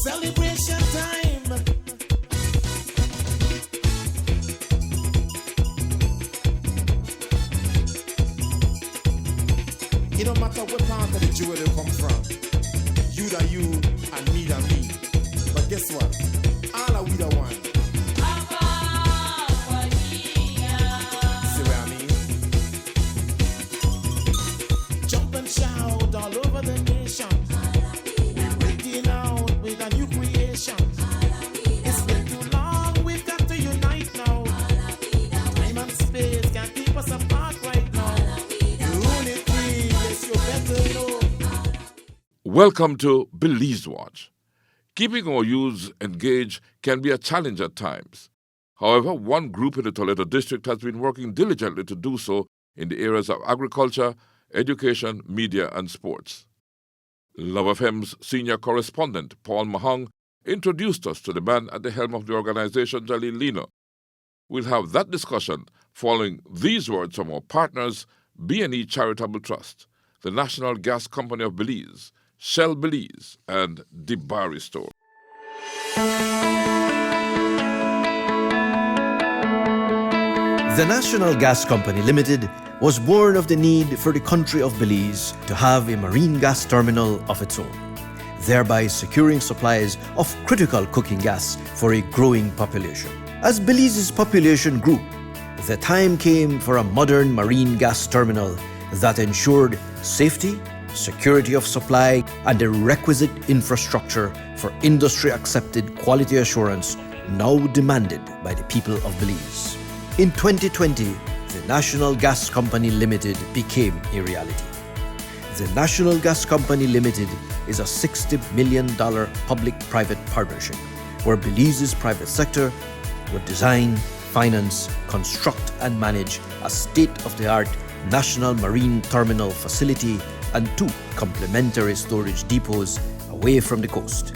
Celebration time. It don't matter what part of the jewel they come from. You da you and me da me. But guess what? All are we the one. See what I mean? Jump and shout all over the nation. We're breaking out with a new creation. It's been too long, we've got to unite now. Time and space can't keep us apart right now. Unity, yes, you better know. Welcome to Belize Watch. Keeping our youths engaged can be a challenge at times. However, one group in the Toledo District has been working diligently to do so in the areas of agriculture, education, media, and sports. Love FM's senior correspondent, Paul Mahong, introduced us to the man at the helm of the organization, Jaleel Lino. We'll have that discussion following these words from our partners, B&E Charitable Trust, the National Gas Company of Belize, Shell Belize, and the Barry Store. The National Gas Company Limited was born of the need for the country of Belize to have a marine gas terminal of its own, thereby securing supplies of critical cooking gas for a growing population. As Belize's population grew, the time came for a modern marine gas terminal that ensured safety, security of supply, and the requisite infrastructure for industry-accepted quality assurance now demanded by the people of Belize. In 2020, the National Gas Company Limited became a reality. The National Gas Company Limited is a $60 million public-private partnership where Belize's private sector would design, finance, construct, and manage a state-of-the-art national marine terminal facility and 2 complementary storage depots away from the coast.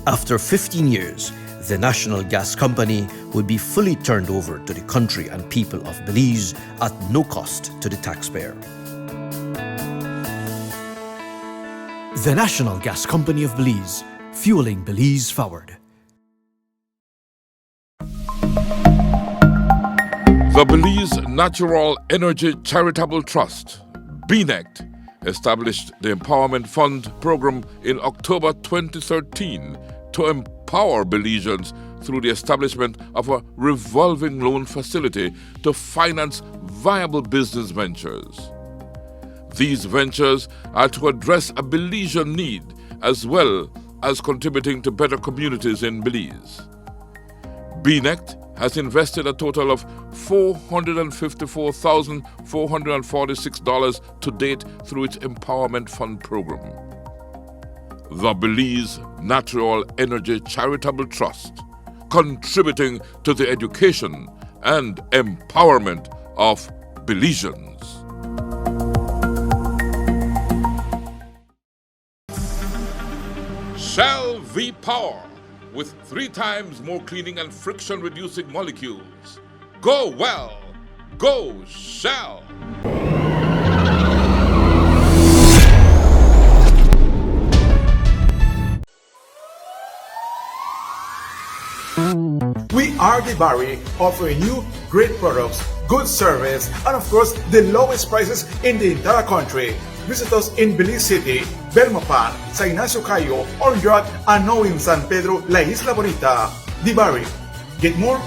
After 15 years, the National Gas Company would be fully turned over to the country and people of Belize at no cost to the taxpayer. The National Gas Company of Belize, fueling Belize forward. The Belize Natural Energy Charitable Trust, BNECT, established the Empowerment Fund program in October 2013 to empower Belizeans through the establishment of a revolving loan facility to finance viable business ventures. These ventures are to address a Belizean need as well as contributing to better communities in Belize. BNECT has invested a total of $454,446 to date through its Empowerment Fund program. The Belize Natural Energy Charitable Trust, contributing to the education and empowerment of Belizeans. Shell V-Power, with 3 times more cleaning and friction-reducing molecules. Go well! Go Shell! We are the Barry, offering you great products, good service, and of course, the lowest prices in the entire country. Visit us in Belize City, Belmopan, San Ignacio Cayo, Orange, and now in San Pedro, La Isla Bonita. The Barry. Get more?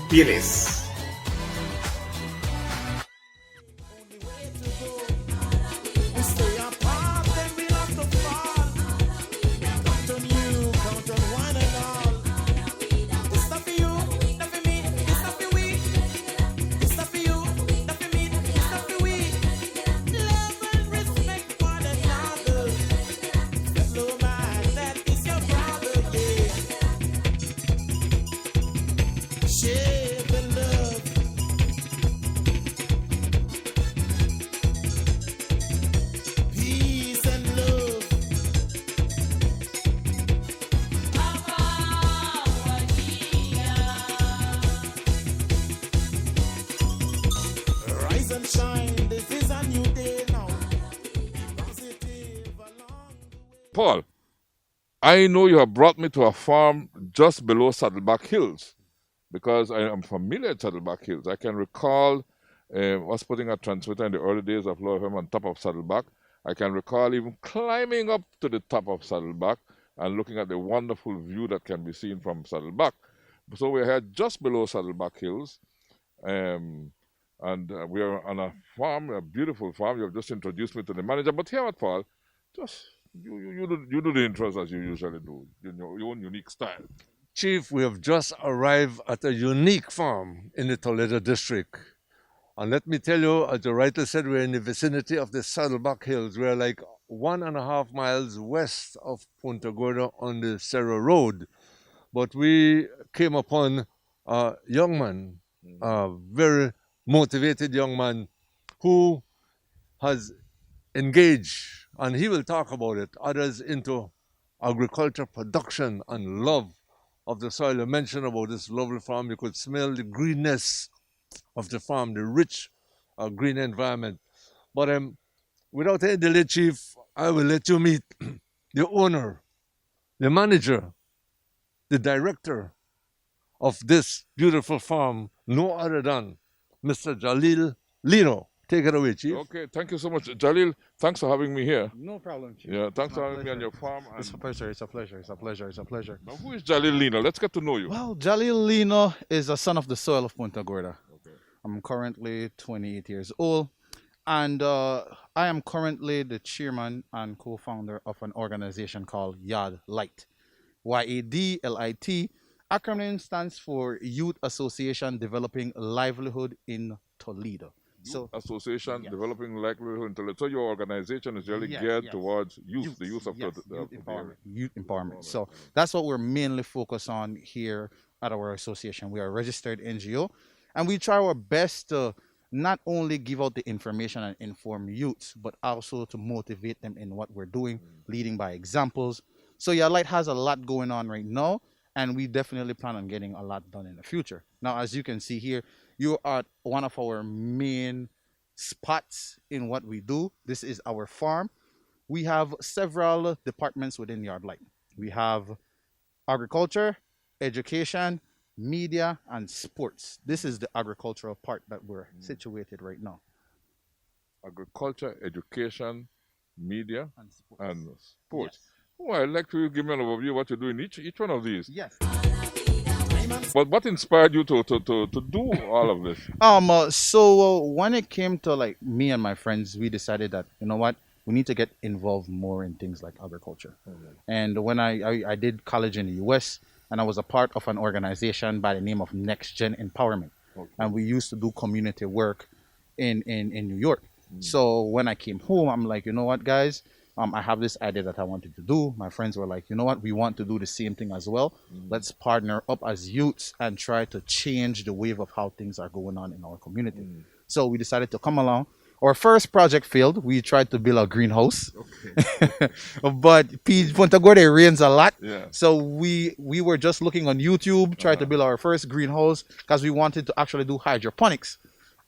Be less. Paul, I know you have brought me to a farm just below Saddleback Hills because I am familiar with Saddleback Hills. I can recall us putting a transmitter in the early days of Low FM on top of Saddleback. I can recall even climbing up to the top of Saddleback and looking at the wonderful view that can be seen from Saddleback. So we're here just below Saddleback Hills, and we are on a farm, a beautiful farm. You have just introduced me to the manager, but here at Paul, just you do the intros as you usually do, your own unique style. Chief, we have just arrived at a unique farm in the Toledo District. And let me tell you, as the writer said, we're in the vicinity of the Saddleback Hills. We're like 1.5 miles west of Punta Gorda on the Cerro Road. But we came upon a young man, a very motivated young man who has engaged, and he will talk about it, others into agriculture production and love of the soil. You mentioned about this lovely farm. You could smell the greenness of the farm, the rich green environment. But without any delay, Chief, I will let you meet the owner, the manager, the director of this beautiful farm, no other than Mr. Jaleel Lino. Take it away, Chief. Okay, thank you so much, Jalil. Thanks for having me here. No problem, Chief. Yeah, thanks for My having me on pleasure. your farm. It's a pleasure. It's a pleasure. It's a pleasure. It's a pleasure. Now, who is Jalil Lino? Let's get to know you. Well, Jaleel Lino is a son of the soil of Punta Gorda. I'm currently 28 years old, and I am currently the chairman and co-founder of an organization called YADLIT. YADLIT. Acronym stands for Youth Association Developing Livelihood in Toledo. Youth Association yes. Developing Livelihood in Toledo. So your organization is really Yes, geared yes. towards youth, the Youth, youth of yes, the youth area. empowerment. Youth empowerment. So that's what we're mainly focused on here at our association. We are a registered NGO, and we try our best to not only give out the information and inform youths, but also to motivate them in what we're doing, leading by examples. So yeah, Light has a lot going on right now, and we definitely plan on getting a lot done in the future. Now, as you can see here, you are at one of our main spots in what we do. This is our farm. We have several departments within YADLIT. We have agriculture, education, media, and sports. This is the agricultural part that we're situated right now. Agriculture, education, media, And sports. and sports. Oh, I'd like to give me an overview of what you do in each one of these. Yes. But what inspired you to do all of this? So when it came to like me and my friends, we decided that, you know what, we need to get involved more in things like agriculture. And when I did college in the US, and I was a part of an organization by the name of Next Gen Empowerment. And we used to do community work in New York. So when I came home, I'm like, you know what, guys, I have this idea that I wanted to do. My friends were like, you know what, we want to do the same thing as well. Let's partner up as youths and try to change the wave of how things are going on in our community. So we decided to come along. Our first project failed. We tried to build a greenhouse, but Punta Gorda rains a lot. Yeah. So we were just looking on YouTube, tried to build our first greenhouse because we wanted to actually do hydroponics,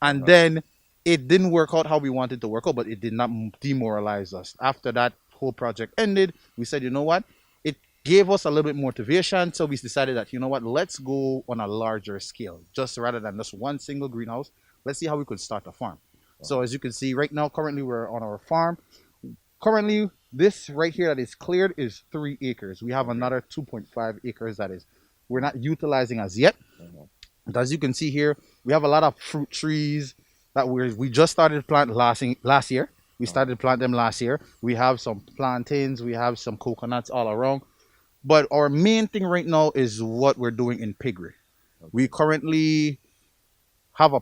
and then it didn't work out how we wanted to work out, but it did not demoralize us. After that whole project ended, we said, you know what? It gave us a little bit motivation, so we decided that, you know what? Let's go on a larger scale, just rather than just one single greenhouse. Let's see how we could start a farm. So as you can see right now, currently we're on our farm. Currently, this right here that is cleared is 3 acres. We have another 2.5 acres that is we're not utilizing as yet. But as you can see here, we have a lot of fruit trees that we just started planting last year. We started planting them last year. We have some plantains, we have some coconuts all around. But our main thing right now is what we're doing in piggery. We currently have a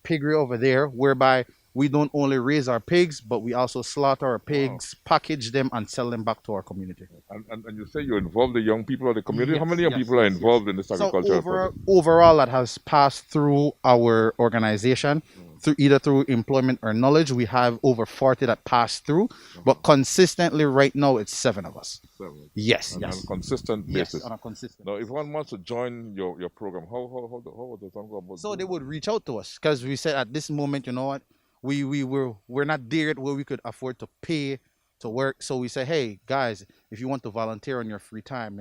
piggery over there whereby we don't only raise our pigs, but we also slaughter our pigs, package them, and sell them back to our community. And you say you involve the young people of the community. How Yes, many young yes, people are yes, involved in this So agricultural project? overall, that has passed through our organization, through either through employment or knowledge. We have over 40 that passed through, but consistently right now it's 7 of us. 7. Yes, On yes, a consistent yes, basis. on a consistent. Now, if one wants to join your program, how would the song go about So doing they that? would reach out to us because we said at this moment, you know what, we're not there yet where we could afford to pay to work. So we say, hey guys, if you want to volunteer on your free time,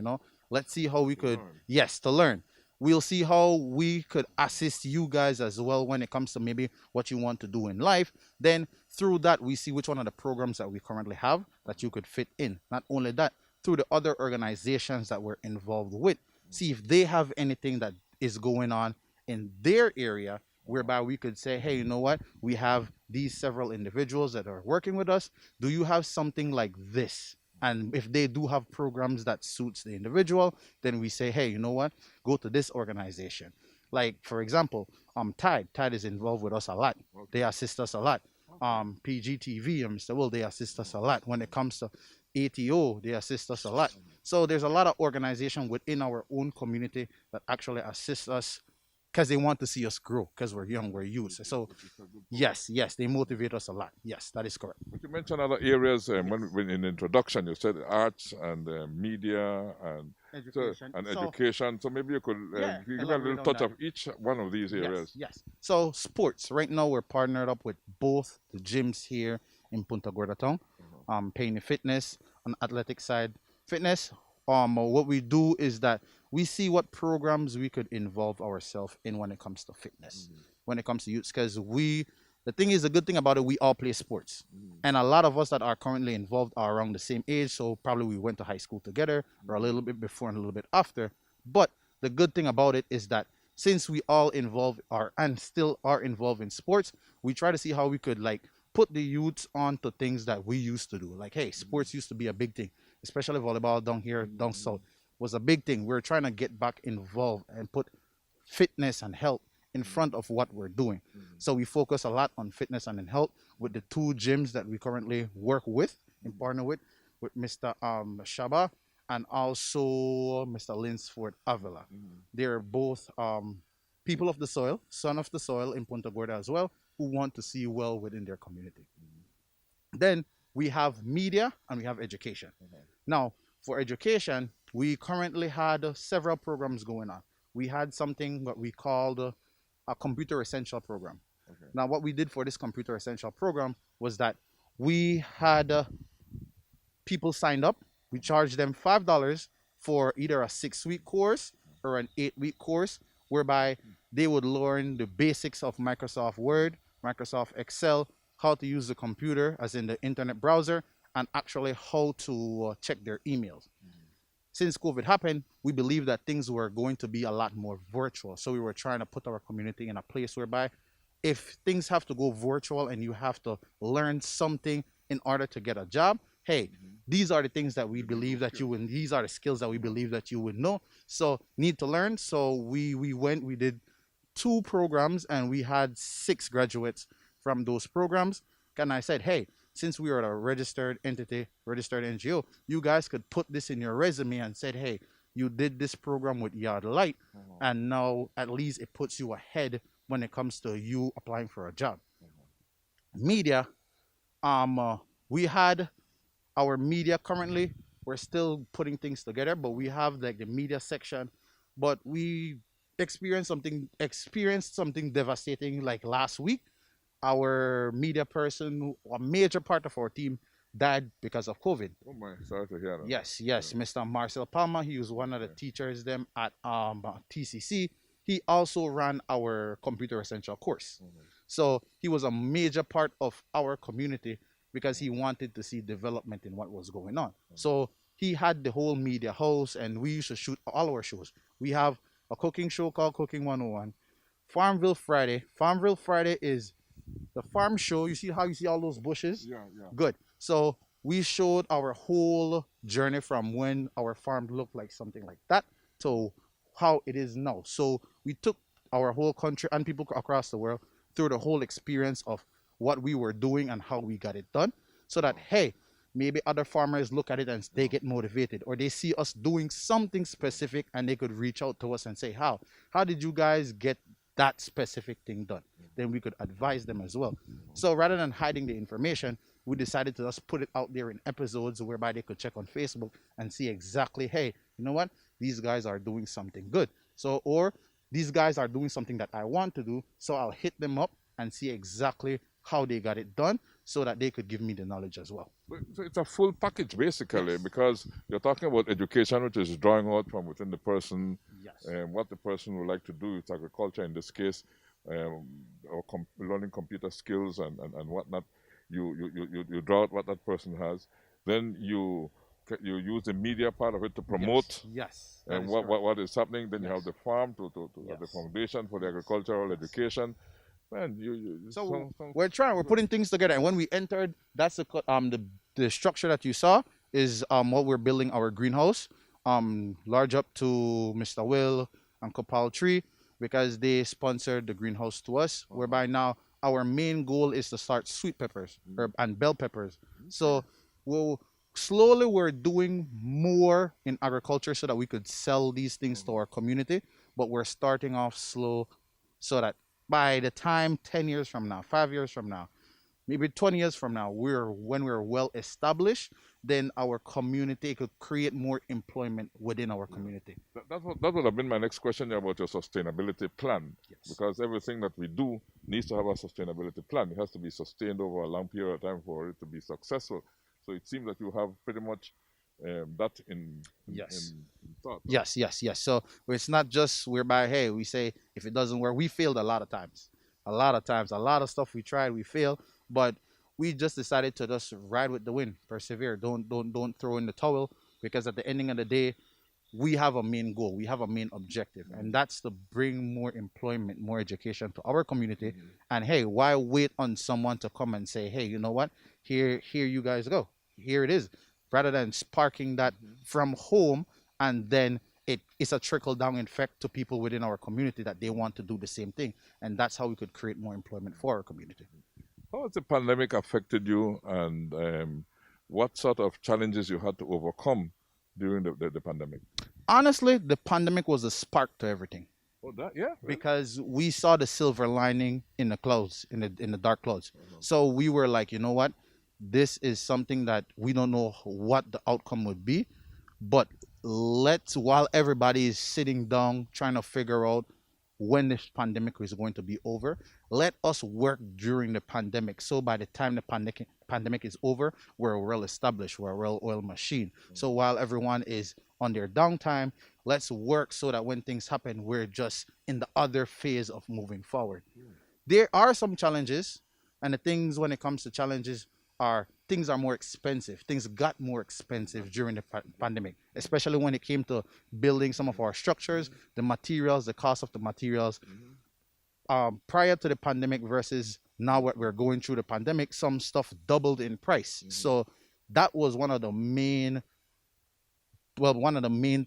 let's see how we could, yes, to learn. We'll see how we could assist you guys as well when it comes to maybe what you want to do in life. Then through that, we see which one of the programs that we currently have that you could fit in. Not only that, through the other organizations that we're involved with, see if they have anything that is going on in their area, whereby we could say, hey, you know what? We have these several individuals that are working with us. Do you have something like this? And if they do have programs that suits the individual, then we say, hey, you know what? Go to this organization. Like, for example, Tide is involved with us a lot. They assist us a lot. PGTV and Mr. Will, they assist us a lot. When it comes to ATO, they assist us a lot. So there's a lot of organization within our own community that actually assist us because they want to see us grow, because we're young, we're youth. So yes, they motivate us a lot. Yes, that is correct. But you mentioned other areas when in the introduction. You said arts and media and education. So maybe you could give me a little touch of each one of these areas. Yes. So sports. Right now we're partnered up with both the gyms here in Punta Gorda Town. Paying Fitness on the athletic side. Fitness. What we do is that we see what programs we could involve ourselves in when it comes to fitness, when it comes to youth. Because the thing is, the good thing about it, we all play sports. And a lot of us that are currently involved are around the same age. So probably we went to high school together or a little bit before and a little bit after. But the good thing about it is that since we all still are involved in sports, we try to see how we could put the youths onto things that we used to do. Like, hey, sports used to be a big thing, especially volleyball down south was a big thing. We're trying to get back involved and put fitness and health in front of what we're doing. So we focus a lot on fitness and in health with the two gyms that we currently work with and partner with Mr. Shaba and also Mr. Linsford Avila. They're both people of the soil, son of the soil in Punta Gorda as well, who want to see well within their community. Then we have media and we have education. Now, for education, we currently had several programs going on. We had something that we called a computer essential program. Now, what we did for this computer essential program was that we had people signed up. We charged them $5 for either a 6-week course or an 8-week course, whereby they would learn the basics of Microsoft Word, Microsoft Excel, how to use the computer, as in the internet browser, and actually how to check their emails. Since COVID happened, we believed that things were going to be a lot more virtual. So we were trying to put our community in a place whereby if things have to go virtual and you have to learn something in order to get a job, hey, these are the things that we believe that you would, these are the skills that we believe that you would know. So need to learn. So we did 2 programs and we had 6 graduates from those programs. And I said, hey, since we are a registered entity, registered NGO, you guys could put this in your resume and said, hey, you did this program with YADLIT, and now at least it puts you ahead when it comes to you applying for a job. Media, we had our media currently. We're still putting things together, but we have the media section. But we experienced something devastating like last week. Our media person, a major part of our team, died because of COVID. Oh my, sorry to hear that. Yes, Mr. Marcel Palma, he was one of the teachers them at TCC. He also ran our computer essential course. So he was a major part of our community because he wanted to see development in what was going on. So he had the whole media house and we used to shoot all our shows. We have a cooking show called Cooking 101. Farmville Friday. Farmville Friday is the farm show. You see how you see all those bushes? Yeah. Good. So we showed our whole journey from when our farm looked like something like that to how it is now. So we took our whole country and people across the world through the whole experience of what we were doing and how we got it done, so that, hey, maybe other farmers look at it and they get motivated, or they see us doing something specific and they could reach out to us and say, how did you guys get that specific thing done? Then we could advise them as well. So rather than hiding the information, we decided to just put it out there in episodes whereby they could check on Facebook and see exactly, hey, you know what? These guys are doing something good. So, or these guys are doing something that I want to do. So I'll hit them up and see exactly how they got it done so that they could give me the knowledge as well. So it's a full package basically, because you're talking about education, which is drawing out from within the person, Yes. what the person would like to do with agriculture in this case, or learning computer skills and whatnot. You draw out what that person has, then you use the media part of it to promote Yes. That and is what is happening. Then you have Yes. the farm to have the Yes. foundation for the Yes. agricultural Yes. education. Man, So we're putting things together, and when we entered, that's the structure that you saw is what we're building our greenhouse. Large up to Mr. Will and Kopal Tree because they sponsored the greenhouse to us. Whereby now our main goal is to start sweet peppers and bell peppers. So we're doing more in agriculture so that we could sell these things to our community, but we're starting off slow so that by the time 10 years from now, 5 years from now, maybe 20 years from now, when we're well established, then our community could create more employment within our community. That would have been my next question about your sustainability plan. Yes. Because everything that we do needs to have a sustainability plan. It has to be sustained over a long period of time for it to be successful. So it seems that you have pretty much that in thought. Yes. So it's not just whereby, hey, we say if it doesn't work, we failed a lot of times. A lot of stuff we tried, we failed, but we just decided to just ride with the wind, persevere. Don't throw in the towel, because at the ending of the day, we have a main goal, we have a main objective, and that's to bring more employment, more education to our community. And hey, why wait on someone to come and say, hey, you know what, here you guys go, here it is, rather than sparking that from home, and then it's a trickle down effect to people within our community that they want to do the same thing, and that's how we could create more employment for our community. How has the pandemic affected you, and what sort of challenges you had to overcome during the pandemic? Honestly, the pandemic was a spark to everything, Oh, that, yeah. Really? because we saw the silver lining in the clouds, in the dark clouds. So we were like, you know what, this is something that we don't know what the outcome would be, but while everybody is sitting down trying to figure out when this pandemic is going to be over, let us work during the pandemic. So by the time the pandemic is over, we're well established, we're a well-oiled machine. So while everyone is on their downtime, let's work so that when things happen, we're just in the other phase of moving forward. There are some challenges, and the things when it comes to challenges are things are more expensive. Things got more expensive during the pandemic, especially when it came to building some of our structures, the materials, the cost of the materials. Prior to the pandemic versus now what we're going through the pandemic, some stuff doubled in price. So that was one of the main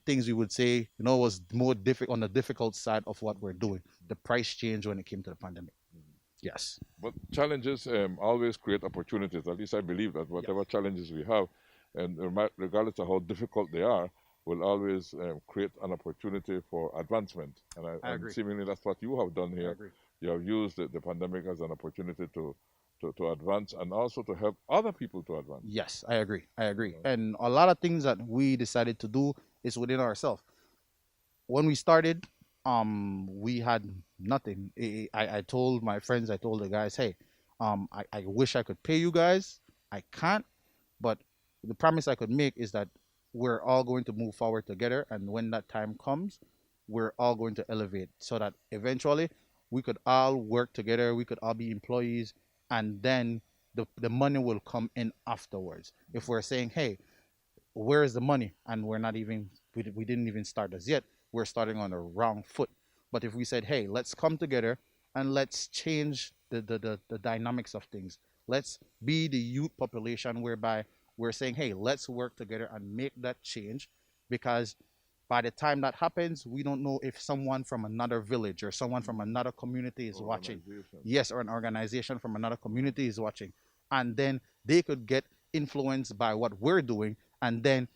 things we would say, was more difficult, on the difficult side of what we're doing, the price change when it came to the pandemic. Yes. But challenges always create opportunities. At least I believe that whatever challenges we have, and regardless of how difficult they are, will always create an opportunity for advancement. And I agree. And seemingly that's what you have done I here. agree. You have used the pandemic as an opportunity to advance, and also to help other people to advance. Yes, I agree. And a lot of things that we decided to do is within ourselves. When we started, we had nothing. I told my friends, I told the guys, hey, I wish I could pay you guys. I can't, but the promise I could make is that we're all going to move forward together, and when that time comes, we're all going to elevate so that eventually we could all work together, we could all be employees, and then the money will come in afterwards. If we're saying, hey, where is the money, and we didn't even start as yet, we're starting on the wrong foot. But if we said, hey, let's come together and let's change the dynamics of things, let's be the youth population whereby we're saying, hey, let's work together and make that change, because by the time that happens, we don't know if someone from another village or someone from another community is watching. Yes, or an organization from another community is watching. And then they could get influenced by what we're doing, and then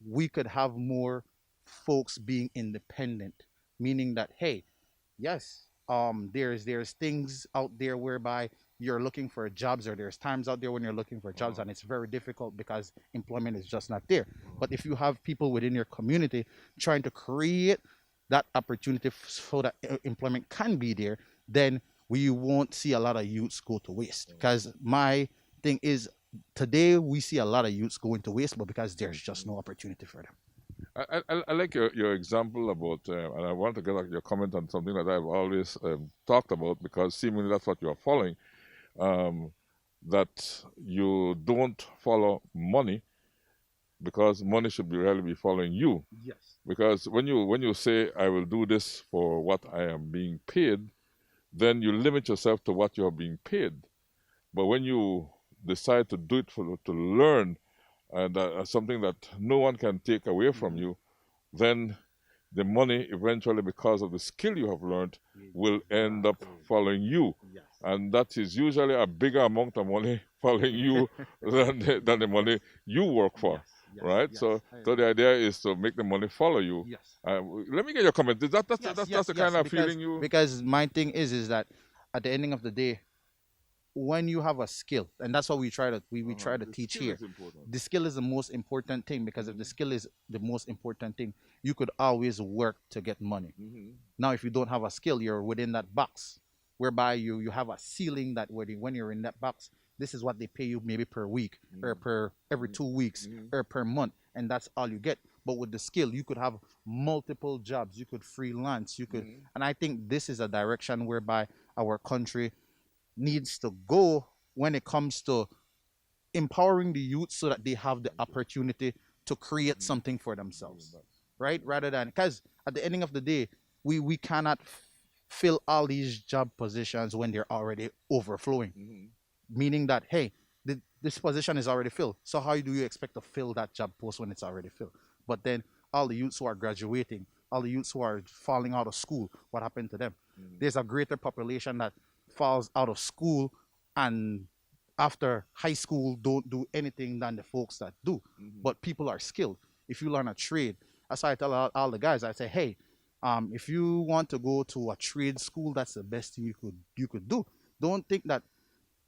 we could have more folks being independent, meaning that, hey, yes, there's things out there whereby you're looking for jobs, or there's times out there when you're looking for jobs and it's very difficult because employment is just not there. But if you have people within your community trying to create that opportunity so that employment can be there, then we won't see a lot of youths go to waste. Because my thing is, today we see a lot of youths going to waste, but because there's just no opportunity for them. I like your example about, and I want to get your comment on something that I've always talked about, because seemingly that's what you're following, that you don't follow money, because money should really be following you. Yes. Because when you say, I will do this for what I am being paid, then you limit yourself to what you're being paid. But when you decide to do it to learn, and something that no one can take away from you, then the money eventually, because of the skill you have learned, will end up following you. Yes. And that is usually a bigger amount of money following you than the money you work for. Yes, Right? yes, So the idea is to make the money follow you. Yes. Let me get your comment. That's the kind of because, feeling you... Because my thing is that at the ending of the day, when you have a skill, and that's what we try to try to teach here. The skill is the most important thing, because if the skill is the most important thing, you could always work to get money. Now, if you don't have a skill, you're within that box, whereby you have a ceiling that when you're in that box, this is what they pay you maybe per week, or per every 2 weeks, or per month, and that's all you get. But with the skill, you could have multiple jobs, you could freelance, you could, and I think this is a direction whereby our country needs to go when it comes to empowering the youth, so that they have the opportunity to create something for themselves, right? Rather than, because at the ending of the day, we cannot fill all these job positions when they're already overflowing, meaning that, hey, this position is already filled, so how do you expect to fill that job post when it's already filled? But then all the youths who are graduating, all the youths who are falling out of school, what happened to them? There's a greater population that falls out of school and after high school don't do anything than the folks that do. But people are skilled. If you learn a trade, that's why I tell all the guys, I say, hey, if you want to go to a trade school, that's the best thing you could do. Don't think that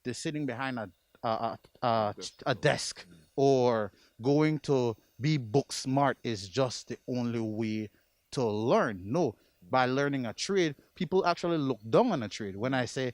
they're sitting behind a desk or going to be book smart is just the only way to learn. No, by learning a trade, people actually look down on a trade. When I say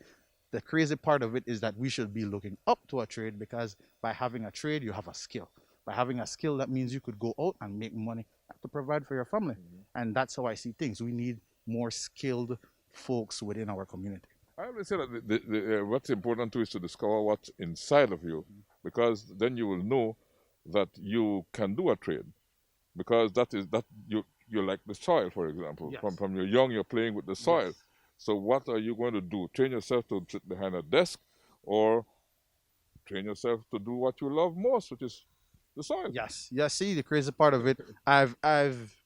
the crazy part of it is that we should be looking up to a trade, because by having a trade, you have a skill. By having a skill, that means you could go out and make money to provide for your family. And that's how I see things. We need more skilled folks within our community. I always say that what's important too is to discover what's inside of you, because then you will know that you can do a trade, because you're like the soil, for example. Yes. From you're young, you're playing with the soil. Yes. So what are you going to do? Train yourself to sit behind a desk, or train yourself to do what you love most, which is the soil? Yes. Yes. See, the crazy part of it, I've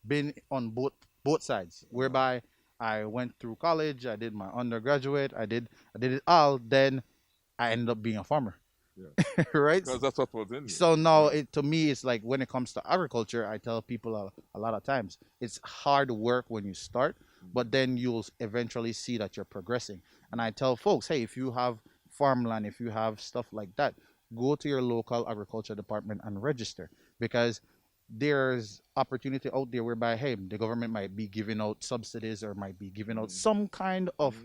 been on both sides, whereby I went through college, I did my undergraduate, I did it all, then I ended up being a farmer. Yeah. Right? Because that's what was in you. So now, to me, it's like when it comes to agriculture, I tell people a lot of times, it's hard work when you start, but then you'll eventually see that you're progressing. And I tell folks, hey, if you have farmland, if you have stuff like that, go to your local agriculture department and register, because there's opportunity out there whereby, hey, the government might be giving out subsidies, or might be giving out some kind of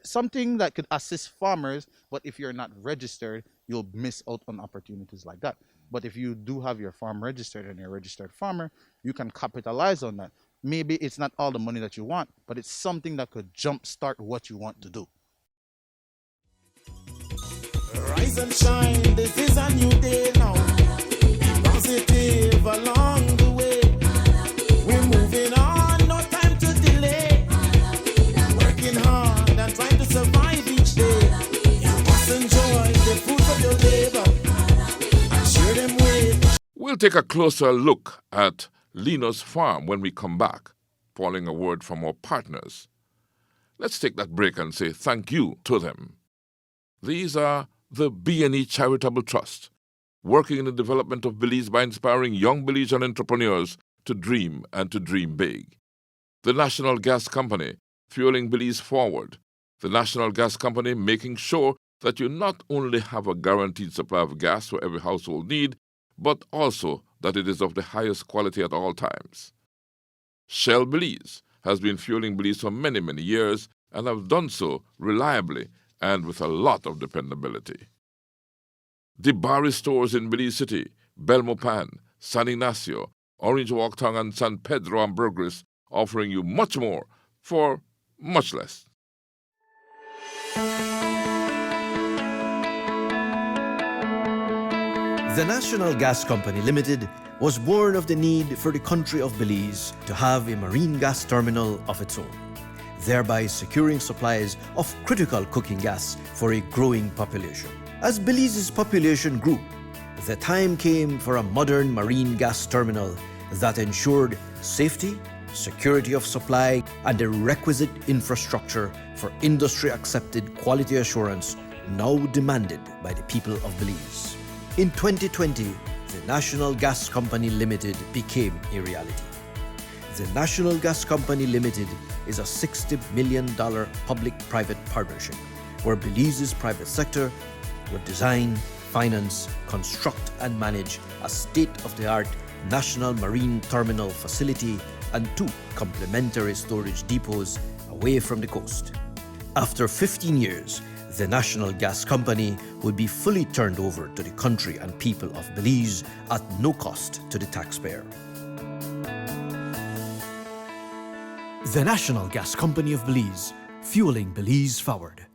something that could assist farmers. But if you're not registered, you'll miss out on opportunities like that. But if you do have your farm registered and you're a registered farmer, you can capitalize on that. Maybe it's not all the money that you want, but it's something that could jumpstart what you want to do. Rise and shine, this is a new day now. Positive along the way. We're moving on, no time to delay. Working hard and trying to survive each day. You must enjoy the fruits of your labor and share them with. We'll take a closer look at Lino's farm when we come back, following a word from our partners. Let's take that break and say thank you to them. These are the B&E Charitable Trust, working in the development of Belize by inspiring young Belizean entrepreneurs to dream and to dream big. The National Gas Company, fueling Belize forward. The National Gas Company, making sure that you not only have a guaranteed supply of gas for every household need, but also that it is of the highest quality at all times. Shell Belize has been fueling Belize for many, many years and have done so reliably and with a lot of dependability. The Barry stores in Belize City, Belmopan, San Ignacio, Orange Walk Town, and San Pedro and Burgess, offering you much more for much less. The National Gas Company Limited was born of the need for the country of Belize to have a marine gas terminal of its own, thereby securing supplies of critical cooking gas for a growing population. As Belize's population grew, the time came for a modern marine gas terminal that ensured safety, security of supply, and the requisite infrastructure for industry-accepted quality assurance now demanded by the people of Belize. In 2020, the National Gas Company Limited became a reality. The National Gas Company Limited is a $60 million public-private partnership where Belize's private sector would design, finance, construct, and manage a state-of-the-art national marine terminal facility and 2 complementary storage depots away from the coast. After 15 years, the National Gas Company would be fully turned over to the country and people of Belize at no cost to the taxpayer. The National Gas Company of Belize, fueling Belize forward.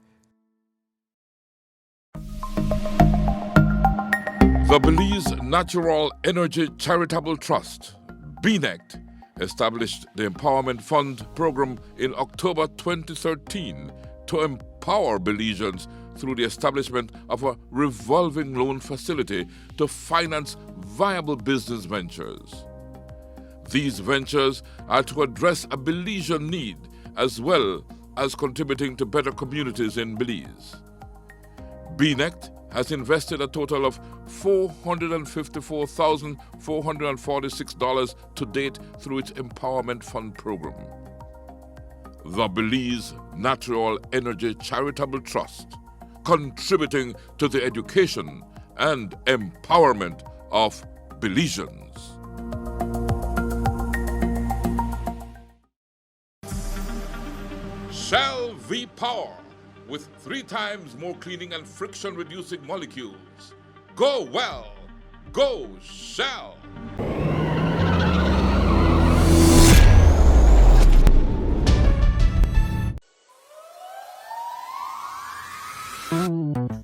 The Belize Natural Energy Charitable Trust, BNECT, established the Empowerment Fund program in October 2013 to empower Belizeans through the establishment of a revolving loan facility to finance viable business ventures. These ventures are to address a Belizean need as well as contributing to better communities in Belize. BNECT has invested a total of $454,446 to date through its Empowerment Fund program. The Belize Natural Energy Charitable Trust, contributing to the education and empowerment of Belizeans. Shell V-Power, with 3 times more cleaning and friction-reducing molecules. Go well, go Shell!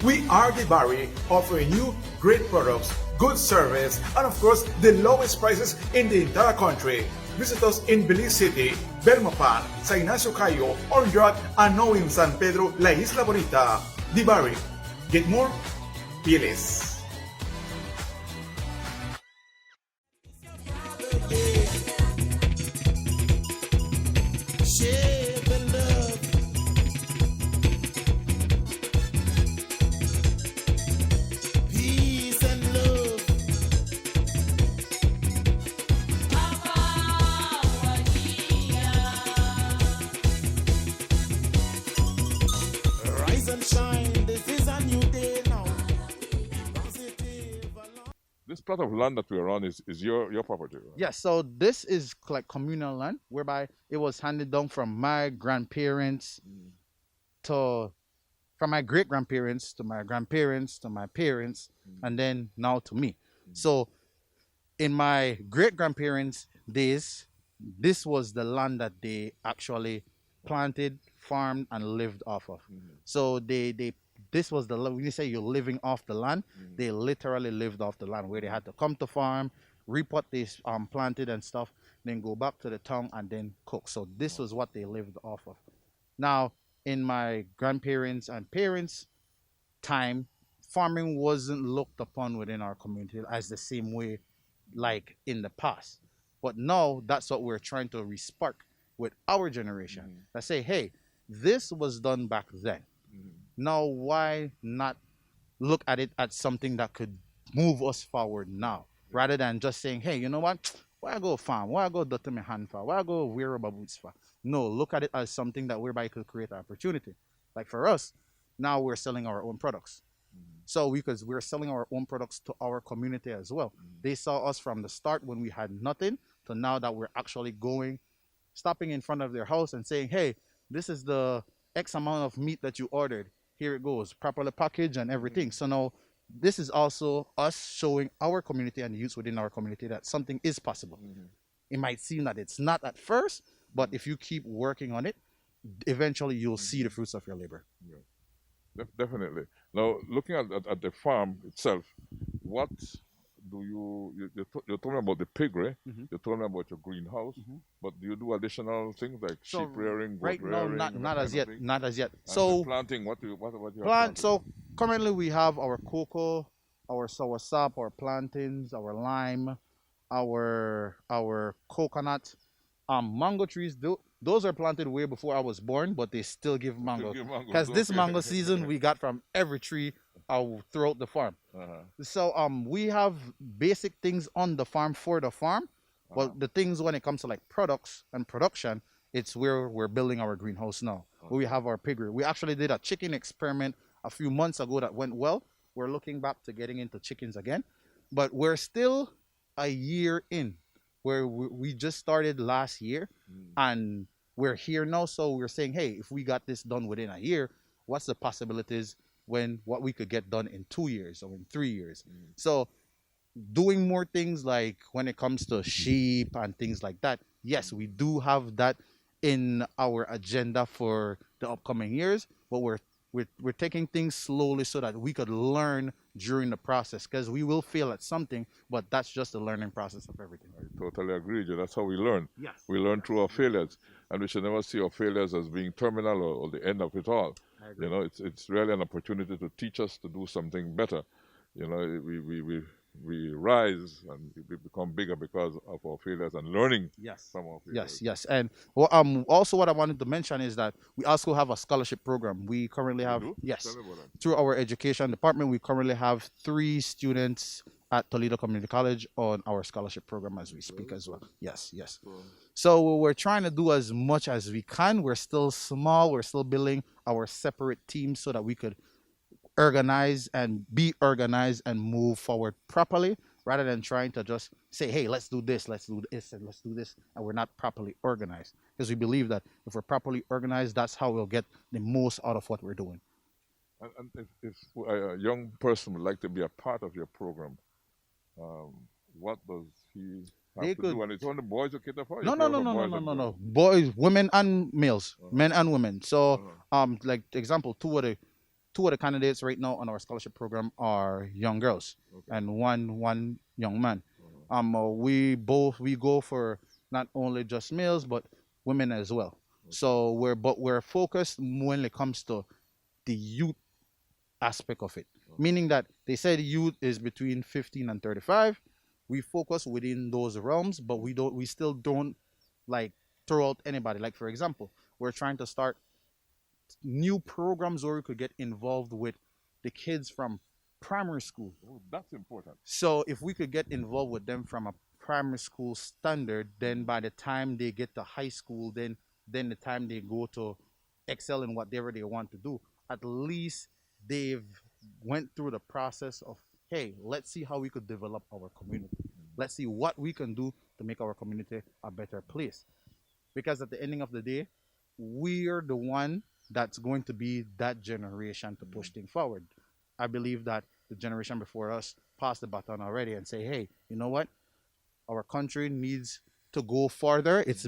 We are the Barry, offering you great products, good service, and of course, the lowest prices in the entire country. Visit us in Belize City, Belmopan, San Ignacio Cayo, Orange Walk, and now in San Pedro, La Isla Bonita. The Barry. Get more? Be less. Share the love. Peace and love. Rise and shine, this is a new day now. Positive along. This plot of land that we're on is your property, right? Yes, so this is like communal land whereby it was handed down from my grandparents to from my great grandparents to my grandparents to my parents and then now to me. So in my great grandparents' days, this was the land that they actually planted, farmed, and lived off of. So they this was the when you say you're living off the land, they literally lived off the land where they had to come to farm, reap what they planted and stuff, then go back to the town and then cook. So this was what they lived off of. Now, in my grandparents and parents' time, farming wasn't looked upon within our community as the same way like in the past. But now that's what we're trying to respark with our generation. That say, hey, this was done back then. Now why not look at it as something that could move us forward now, rather than just saying, hey, you know what? Why I go farm? Why I go do to my hand for? Why I go wear rubber boots for? No, look at it as something that whereby it could create opportunity. Like for us, now we're selling our own products. So because we're selling our own products to our community as well. They saw us from the start when we had nothing to now that we're actually going, stopping in front of their house and saying, hey, this is the X amount of meat that you ordered. Here it goes, properly packaged and everything. So now this is also us showing our community and youths within our community that something is possible. It might seem that it's not at first, but if you keep working on it, eventually you'll see the fruits of your labor. Definitely. Now, looking at the farm itself, what do you told me about the piggery, you told me about your greenhouse, but do you do additional things like sheep rearing, goat Right now, rearing, and that not as kind of yet, thing? not as yet. And So the planting, what you have plant. planted? So currently we have our cocoa, our soursop, our plantains, our lime, our coconut, mango trees. Those are planted way before I was born, but they still give mango. give mangoes, Because this okay. mango season we got from every tree throughout the farm. So we have basic things on the farm for the farm, but the things when it comes to like products and production, it's where we're building our greenhouse now. Where we have our piggery. We actually did a chicken experiment a few months ago that went well. We're looking back to getting into chickens again, but we're still a year in, where we just started last year, and we're here now. So we're saying, hey, if we got this done within a year, what's the possibilities when what we could get done in 2 years or in 3 years? So doing more things like when it comes to sheep and things like that, yes, we do have that in our agenda for the upcoming years, but we're taking things slowly so that we could learn during the process, because we will fail at something, but that's just the learning process of everything. I totally agree with you. That's how we learn. Yes. We learn through our failures, and we should never see our failures as being terminal or the end of it all. You know, it's really an opportunity to teach us to do something better. You know, we rise and we become bigger because of our failures and learning from our failures. Yes. And also what I wanted to mention is that we also have a scholarship program. We currently have, do? yes, Tell me about that. through our education department, we currently have 3 students at Toledo Community College on our scholarship program as we speak as well. Yes. So we're trying to do as much as we can. We're still small. We're still building our separate teams so that we could organize and be organized and move forward properly, rather than trying to just say, hey, let's do this, and let's do this, and we're not properly organized. Because we believe that if we're properly organized, that's how we'll get the most out of what we're doing. And if a young person would like to be a part of your program, what does he have to do? And it's only boys who cater for? No. Boys, women, and males, men and women. So, like example, two of the candidates right now on our scholarship program are young girls and one young man. We go for not only just males but women as well. So we're focused when it comes to the youth aspect of it, meaning that they said youth is between 15 and 35. We focus within those realms, but we still don't like throw out anybody. Like for example, we're trying to start new programs where we could get involved with the kids from primary school. Oh, that's important. So if we could get involved with them from a primary school standard, then by the time they get to high school, then the time they go to excel in whatever they want to do, at least they've went through the process of, hey, let's see how we could develop our community. Let's see what we can do to make our community a better place. Because at the ending of the day, we're the one that's going to be that generation to push things forward. I believe that the generation before us passed the baton already and say, hey, you know what? Our country needs to go further. It's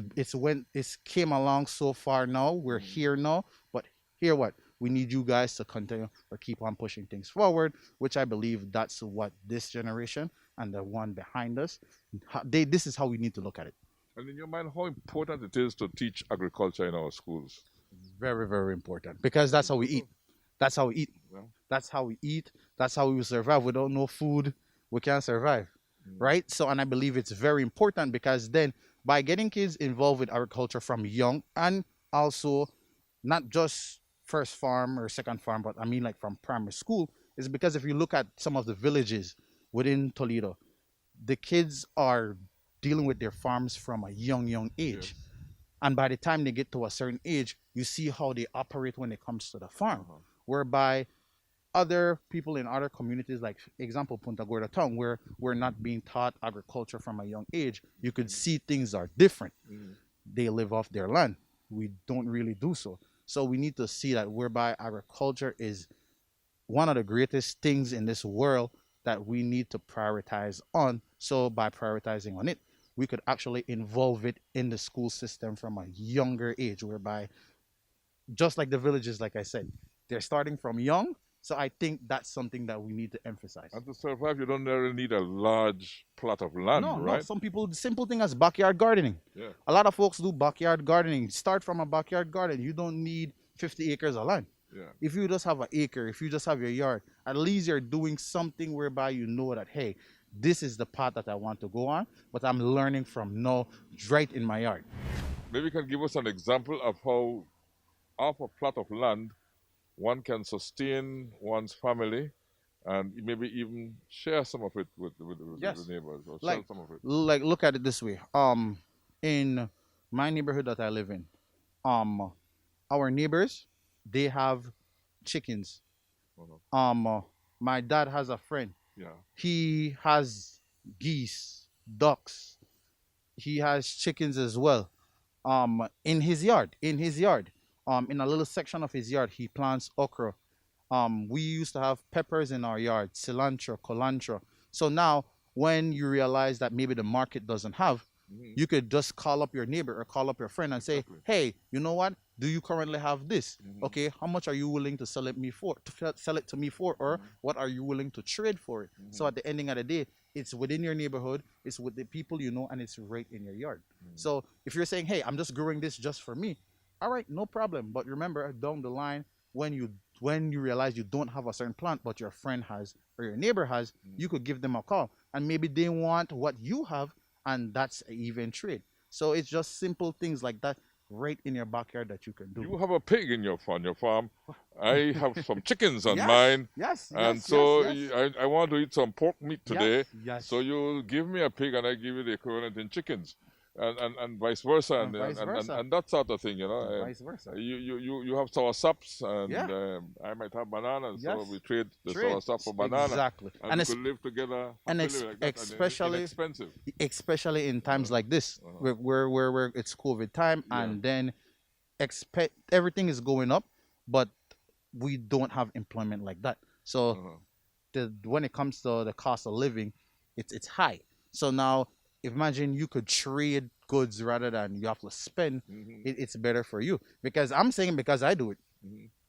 came along so far now. We're here now, but here what? We need you guys to continue or keep on pushing things forward, which I believe that's what this generation and the one behind us, this is how we need to look at it. And in your mind, how important it is to teach agriculture in our schools? Very, very important, because that's how we eat. That's how we eat. That's how we eat. That's how we will survive. Without no food, we can't survive, right? So, and I believe it's very important, because then by getting kids involved with agriculture from young, and also not just first farm or second farm, but I mean like from primary school, is because if you look at some of the villages within Toledo, the kids are dealing with their farms from a young age. And by the time they get to a certain age, you see how they operate when it comes to the farm. Whereby other people in other communities, like example Punta Gorda town, where we're not being taught agriculture from a young age, you could see things are different. They live off their land. We don't really do so. So we need to see that whereby agriculture is one of the greatest things in this world that we need to prioritize on. So by prioritizing on it, we could actually involve it in the school system from a younger age, whereby just like the villages, like I said, they're starting from young. So I think that's something that we need to emphasize. And to survive, you don't really need a large plot of land, No, right? no. Some people, the simple thing as backyard gardening. Yeah. A lot of folks do backyard gardening. Start from a backyard garden. You don't need 50 acres of land. Yeah. If you just have an acre, if you just have your yard, at least you're doing something whereby you know that, hey, this is the path that I want to go on, but I'm learning from now right in my yard. Maybe you can give us an example of how off a plot of land one can sustain one's family and maybe even share some of it with Yes. the neighbors or Like, sell some of it. like look at it this way. In my neighborhood that I live in, our neighbors, they have chickens. My dad has a friend. Yeah. He has geese, ducks. He has chickens as well. In his yard, in a little section of his yard, he plants okra. We used to have peppers in our yard, cilantro, colantra. So now, when you realize that maybe the market doesn't have, you could just call up your neighbor or call up your friend and say, Exactly. hey, you know what? Do you currently have this? Okay, how much are you willing to sell it me for? Sell it to me for, or what are you willing to trade for it? So at the ending of the day, it's within your neighborhood, it's with the people you know, and it's right in your yard. So if you're saying, hey, I'm just growing this just for me, all right, no problem. But remember, down the line, when you realize you don't have a certain plant, but your friend has or your neighbor has, you could give them a call, and maybe they want what you have, and that's an even trade. So it's just simple things like that right in your backyard that you can do. You have a pig in your farm. I have some chickens on Yes, mine. yes, And yes, so yes, I want to eat some pork meat today. Yes, yes. So you give me a pig and I give you the equivalent in chickens. And vice versa, And vice versa. and that sort of thing, you know. Vice versa. You have sour saps, and Yeah. I might have bananas, so Yes. we trade the Trade. sour sap for banana. Exactly. And, And we it's- could live together and happily like that, and especially- inexpensive. Especially in times like this, where it's COVID time, and then expect everything is going up, but we don't have employment like that. So when it comes to the cost of living, it's high. So now imagine you could trade goods rather than you have to spend. It's better for you, because I'm saying, because I do it.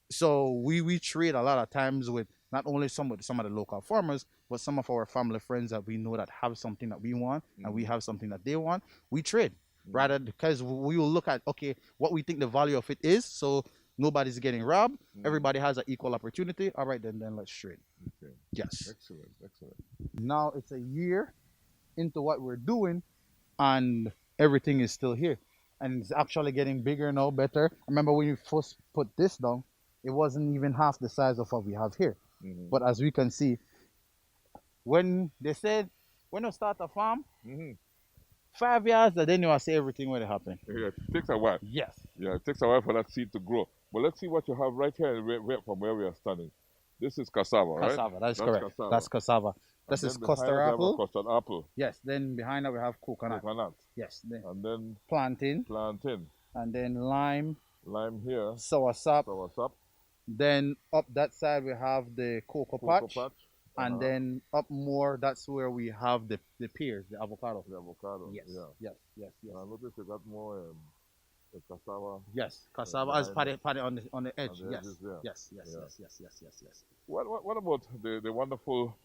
So we trade a lot of times with not only some of the local farmers, but some of our family friends that we know that have something that we want, and we have something that they want. We trade rather, because we will look at, okay, what we think the value of it is, so nobody's getting robbed, everybody has an equal opportunity. All right, then let's trade. Okay. Yes. Excellent. Now it's a year into what we're doing, and everything is still here, and it's actually getting bigger now, better. I remember when you first put this down, it wasn't even half the size of what we have here. But as we can see, when they said when you start a farm, 5 years, and then you will see everything when it happen. Yeah, it takes a while. Yes. Yeah, it takes a while for that seed to grow. But let's see what you have right here from where we are standing. This is cassava, right? Cassava, that's correct. Cassava. That's cassava. This And is then behind custard we have a apple. Custard apple. Yes. Then behind that we have coconut. Coconut. Yes. Then And then plantain, plantain. and then lime, Lime here. sour sap. Sour sap. Then up that side we have the cocoa Cocoa patch. patch. And then up more, that's where we have the pears, the avocado. The avocado. Yes, Yeah. yes, yes, yes. And I noticed you got more the cassava. Yes, cassava as behind patty on the edge. the Yes. edges, yeah. Yes, yes, Yeah. yes, yes, yes, yes, yes. What about the wonderful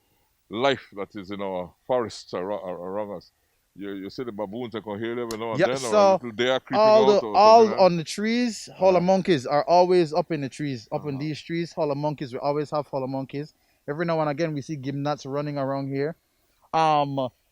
life that is in our forests around us? You see the baboons that come here every now and Yeah, then, so or a little deer creeping all out, the or all something like on the trees, holler monkeys are always up in the trees, up in these trees. Holler monkeys, we always have holler monkeys. Every now and again we see gimnuts running around here.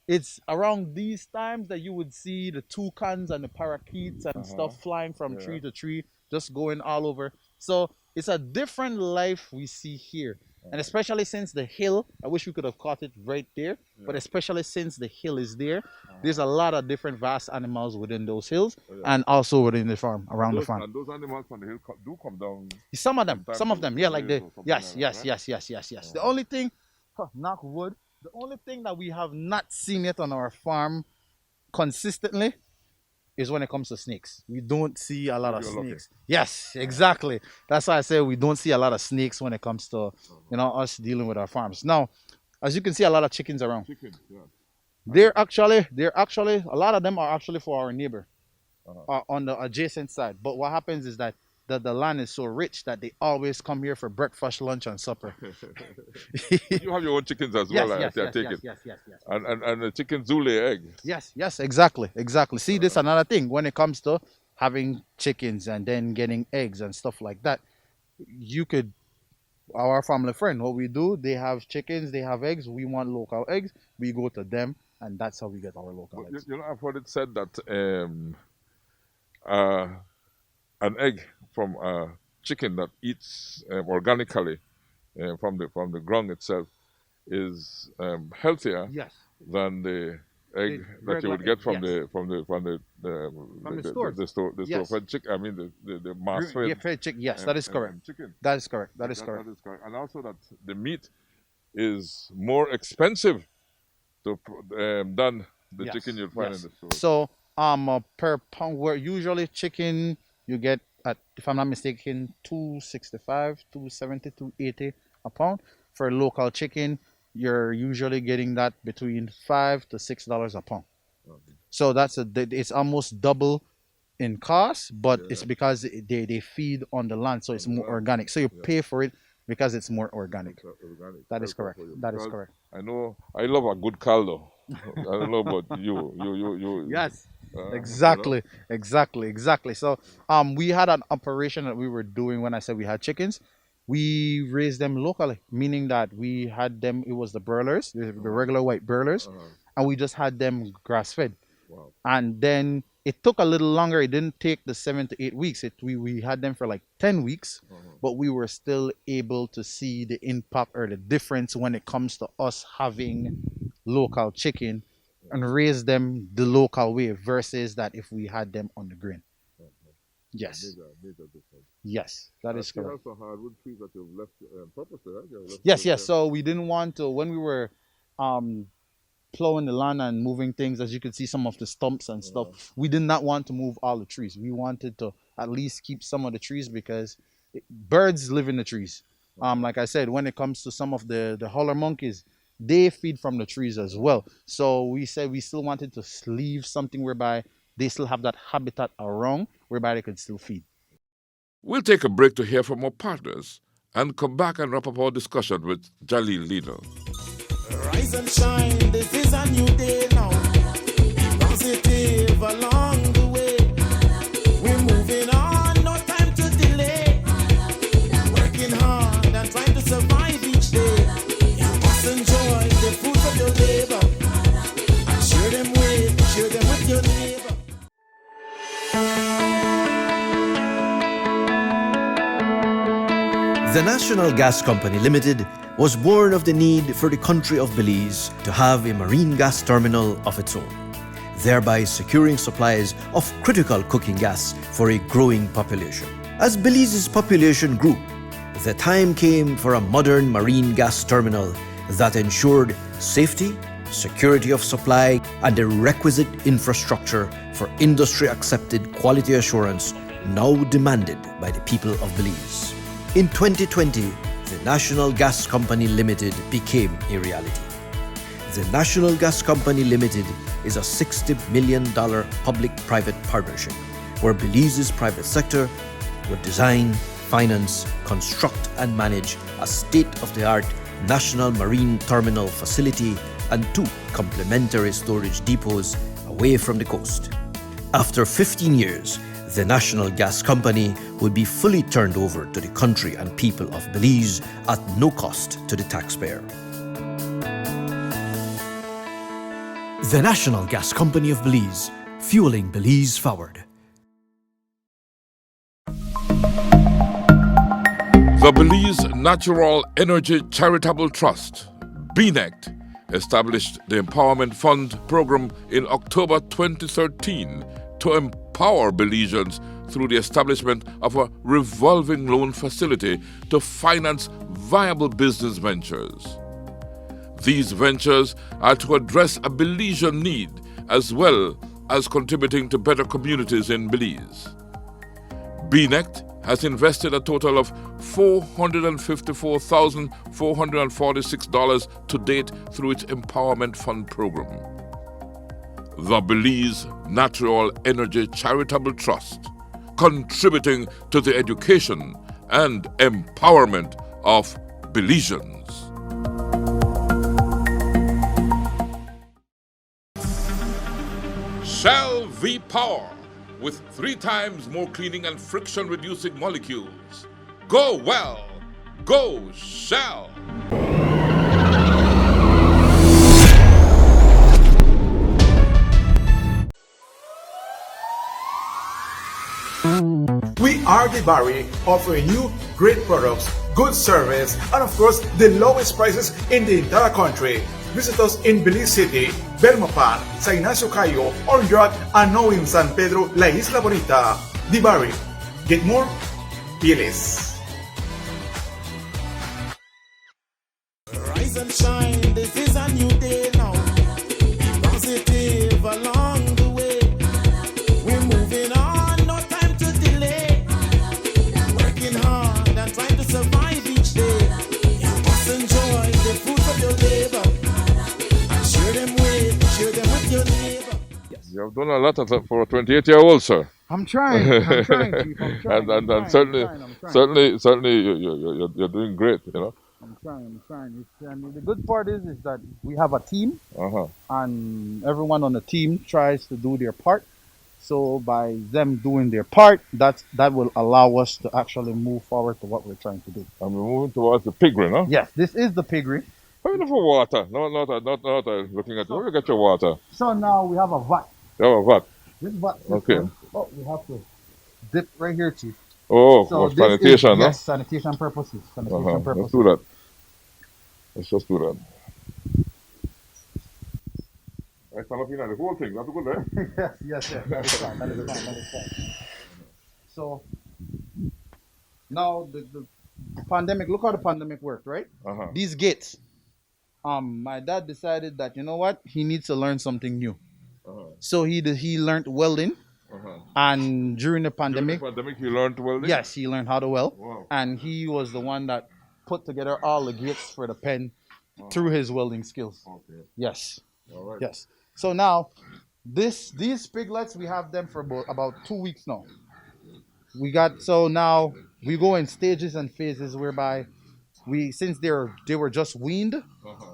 It's around these times that you would see the toucans and the parakeets and stuff flying from tree to tree, just going all over. So it's a different life we see here. And especially since the hill, I wish we could have caught it right there, but especially since the hill is there, there's a lot of different vast animals within those hills and also within the farm, around the farm. And those animals on the hill do come down. Some of them, yeah, like the, or something yes, like yes, that, yes, yes, yes, yes. The only thing, knock wood, the only thing that we have not seen yet on our farm consistently is when it comes to snakes. We don't see a lot of You're lucky. snakes. Yes, exactly. That's why I say we don't see a lot of snakes when it comes to us dealing with our farms. Now, as you can see, a lot of chickens around. Chicken, yeah. They're actually a lot of them are actually for our neighbor on the adjacent side. But what happens is that the land is so rich that they always come here for breakfast, lunch, and supper. You have your own chickens as well, I take it. Yes. And the chickens do lay eggs. Yes, exactly. See, this is another thing when it comes to having chickens and then getting eggs and stuff like that. You could, our family friend, what we do, they have chickens, they have eggs. We want local eggs. We go to them, and that's how we get our local eggs. You know, I've heard it said that an egg from a chicken that eats organically from the ground itself is healthier Yes. than the egg that you would get from the store. Yes. Fed chicken. I mean the mass fed. Yeah, fed chicken. Yes, that is correct. Chicken. That is correct. That is correct. That is correct. And also that the meat is more expensive than the Yes, chicken you'll find yes. in the store. So per pound, where usually chicken you get at, if I'm not mistaken, 265, 270, 280 a pound. For local chicken, you're usually getting that between $5 to $6 a pound. Okay. So it's almost double in cost, but it's because they feed on the land, so it's more organic. So you pay for it because it's more organic. That is correct. That is correct. I know. I love a good caldo. I don't know about you. Yes. Exactly. So we had an operation that we were doing when I said we had chickens. We raised them locally, meaning that we had them, it was the broilers, the regular white broilers, and we just had them grass fed. Wow. And then it took a little longer. It didn't take the 7 to 8 weeks. We had them for like 10 weeks, but we were still able to see the impact or the difference when it comes to us having local chicken and raise them the local way versus that if we had them on the grain. Yes. Yes, that is correct. Also hardwood trees that you've left purposely, right? Yes. So we didn't want to, when we were plowing the land and moving things, as you can see some of the stumps and stuff, we did not want to move all the trees. We wanted to at least keep some of the trees because birds live in the trees. Like I said, when it comes to some of the howler monkeys, they feed from the trees as well. So we said we still wanted to leave something whereby they still have that habitat around whereby they could still feed. We'll take a break to hear from our partners and come back and wrap up our discussion with Jaleel Lino. Rise and shine, this is a new day now. Be positive along the way. We're moving on, no time to delay. Working hard and trying to survive each day. You must enjoy the fruits of your labor. And share them with your neighbor. The National Gas Company Limited was born of the need for the country of Belize to have a marine gas terminal of its own, thereby securing supplies of critical cooking gas for a growing population. As Belize's population grew, the time came for a modern marine gas terminal that ensured safety, security of supply, and the requisite infrastructure for industry-accepted quality assurance now demanded by the people of Belize. In 2020, the National Gas Company Limited became a reality. The National Gas Company Limited is a $60 million public-private partnership where Belize's private sector would design, finance, construct and manage a state-of-the-art national marine terminal facility and 2 complementary storage depots away from the coast. After 15 years, the National Gas Company would be fully turned over to the country and people of Belize at no cost to the taxpayer. The National Gas Company of Belize, fueling Belize forward. The Belize Natural Energy Charitable Trust, BNECT, established the Empowerment Fund program in October 2013 to empower Belizeans through the establishment of a revolving loan facility to finance viable business ventures. These ventures are to address a Belizean need as well as contributing to better communities in Belize. BNECT has invested a total of $454,446 to date through its Empowerment Fund program. The Belize Natural Energy Charitable Trust, contributing to the education and empowerment of Belizeans. Shell V-Power, with 3 times more cleaning and friction-reducing molecules. Go well, go Shell! We are the Barry, offering you great products, good service, and of course, the lowest prices in the entire country. Visit us in Belize City, Belmopan, San Ignacio Cayo, Orange, and now in San Pedro, La Isla Bonita. The Barry. Get more? Be less. Rise and shine, this is a new day now. Positive along the way. We're moving on, no time to delay. Working hard and trying to survive each day. You must enjoy the fruits of your labor. And share them with your neighbor. You have done a lot of that for a 28-year-old, sir. I'm trying, Chief. I'm trying. And certainly you're doing great, you know. I'm trying. And the good part is that we have a team, and everyone on the team tries to do their part. So by them doing their part, that will allow us to actually move forward to what we're trying to do. And we're moving towards the piggery, no? Yes, this is the piggery. How you for water? Not looking at you. Where you get your water? So now we have a vat. You have a vat. This vat system, Okay. we have to dip right here, Chief. Oh, So for sanitation, no? yes, sanitation purposes. Let's do that. Let's just do that. I stand up in the whole thing. That's good, eh? yes. That is fine. So now the pandemic. Look how the pandemic worked, right? These gates. My dad decided that, you know what, he needs to learn something new. So he learned welding. And during the pandemic, he learned welding? yes, he learned how to weld. Wow. And he was the one that put together all the gates for the pen through his welding skills. Okay. Yes. All right. Yes. So now, these piglets, we have them for about 2 weeks now. So now we go in stages and phases whereby since they were just weaned,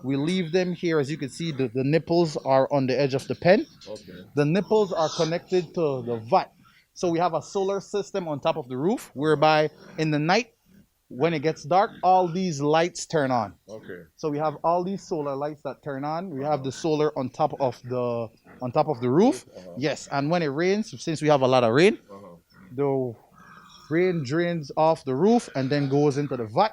we leave them here. As you can see, the nipples are on the edge of the pen. Okay. The nipples are connected to the vat. So we have a solar system on top of the roof whereby in the night, when it gets dark, all these lights turn on. Okay. So we have all these solar lights that turn on. We have the solar on top of the roof. Yes, and when it rains, since we have a lot of rain, the rain drains off the roof and then goes into the vat.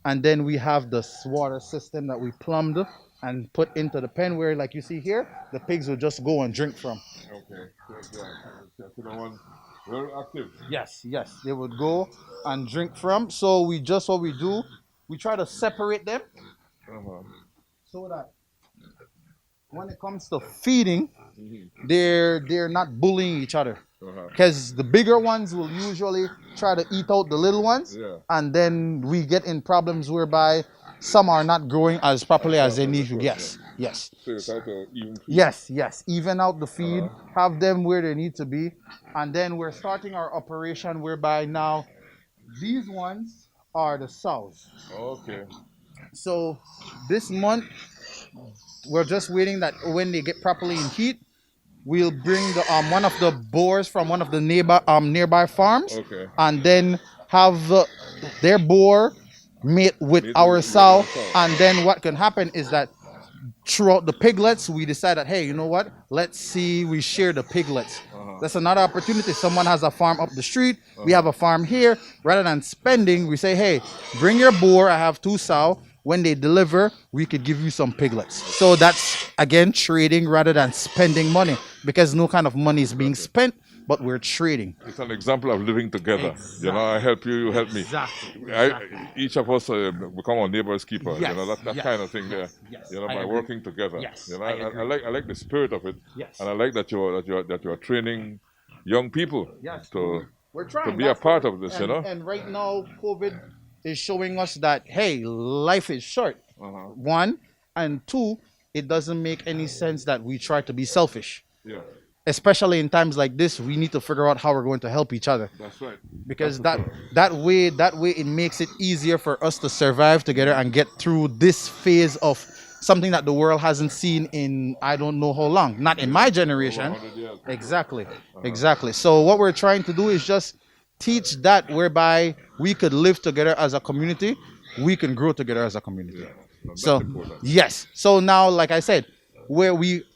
And then we have the water system that we plumbed and put into the pen where, like you see here, the pigs will just go and drink from. Okay. Very active. Yes, they would go and drink from. So what we do, we try to separate them so that when it comes to feeding, they're not bullying each other. Because the bigger ones will usually try to eat out the little ones, and then we get in problems whereby some are not growing as properly as they need to. Yes. So you try to even feed? Yes. Even out the feed, have them where they need to be, and then we're starting our operation whereby now these ones are the sows. Okay. So this month we're just waiting that when they get properly in heat, we'll bring the one of the boars from one of the nearby farms, and then have their boar mate with our sow. And then what can happen is that throughout the piglets, we decide that, hey, you know what? Let's see, we share the piglets. That's another opportunity. Someone has a farm up the street. We have a farm here. Rather than spending, we say, hey, bring your boar. I have 2 sow. when they deliver, we could give you some piglets. So that's again trading rather than spending money, because no kind of money is being spent, but we're trading. It's an example of living together. You know, I help you, you help me. Each of us become our neighbor's keeper. Yes, You know, that kind of thing there. yes, You know, I by agree. working together. Yes, You know, I I like the spirit of it. Yes. And I like that you're training young people Yes. to We're trying be a part of this. You know. And right now, COVID is showing us that, hey, life is short. One, and two, it doesn't make any sense that we try to be selfish. Yeah, Especially in times like this, we need to figure out how we're going to help each other. that's right. Because That's that way it makes it easier for us to survive together and get through this phase of something that the world hasn't seen in I don't know how long. Not in my generation. 100 years. Exactly. So what we're trying to do is just teach that, whereby we could live together as a community, we can grow together as a community. That's So important. yes. So now, like I said,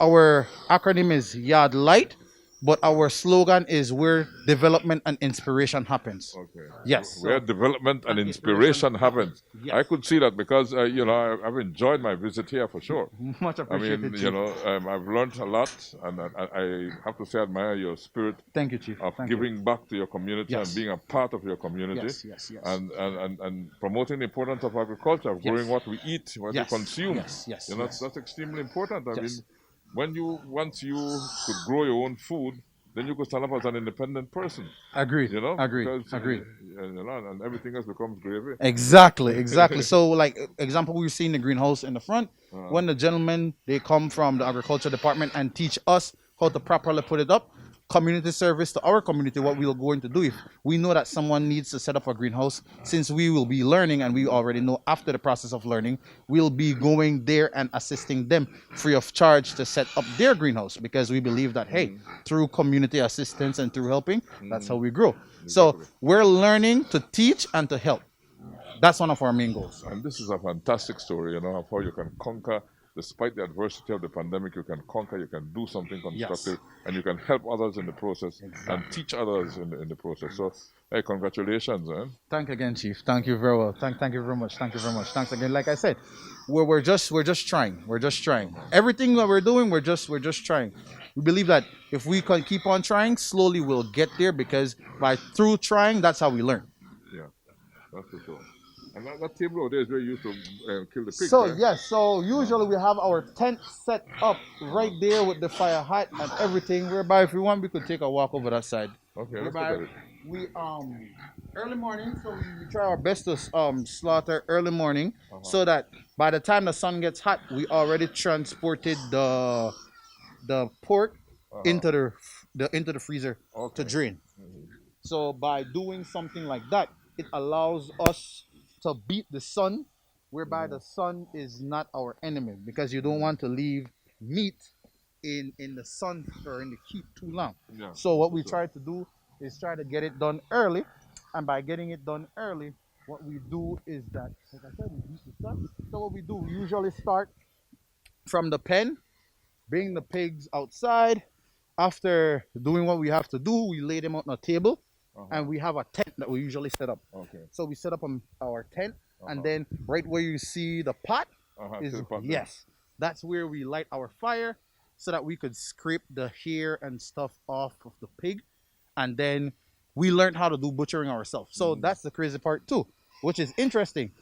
our acronym is YADLIT, but our slogan is where development and inspiration happens. Okay. Yes. Where development and inspiration happens. Yes. I could see that because you know I've enjoyed my visit here for sure. Much I appreciated, mean, Chief. you know, I've learned a lot, and I have to say, I admire your spirit Thank you, Chief. of Thank you. giving back to your community Yes. and being a part of your community. Yes. And promoting the importance of agriculture, of growing what we eat, what Yes. we consume. Yes. You know, that's extremely important. I Yes. mean, once you could grow your own food, then you could stand up as an independent person. Agreed. You know, Agreed. because, Agreed. you know, and everything else becomes gravy. Exactly. So, like example, we've seen the greenhouse in the front. When the gentlemen they come from the agriculture department and teach us how to properly put it up, community service to our community. What we're going to do if we know that someone needs to set up a greenhouse, since we will be learning and we already know after the process of learning, we'll be going there and assisting them free of charge to set up their greenhouse, because we believe that hey, through community assistance and through helping, that's how we grow. So we're learning to teach and to help. That's one of our main goals. And this is a fantastic story, you know, of how you can conquer, despite the adversity of the pandemic, you can conquer, you can do something constructive, and you can help others in the process and teach others in the process. So, hey, congratulations, man. Thank you again, Chief. Thank you very well. Thank you very much. Thank you very much. Thanks again. Like I said, we're just trying. We're just trying. Everything that we're doing, we're just trying. We believe that if we can keep on trying, slowly we'll get there, because through trying, that's how we learn. Yeah, that's for sure. And that table over there is where you used to kill the pig. So right? yes, so usually we have our tent set up right there with the fire hut and everything. Whereby if we want, we could take a walk over that side. Okay, let's look Whereby at it. we early morning, so we try our best to slaughter early morning, so that by the time the sun gets hot, we already transported the pork into the freezer to drain. So by doing something like that, it allows us to beat the sun, whereby the sun is not our enemy, because you don't want to leave meat in the sun or in the heat too long. Yeah, So what we try to do is try to get it done early, and by getting it done early, what we do is that, like I said, we beat the sun. So what we do, we usually start from the pen, bring the pigs outside. After doing what we have to do, we lay them on a table, and we have a tent that we usually set up. Okay. So we set up our tent, and then right where you see the pot is, still pot there. yes, that's where we light our fire, so that we could scrape the hair and stuff off of the pig, and then we learned how to do butchering ourselves. So that's the crazy part too, which is interesting.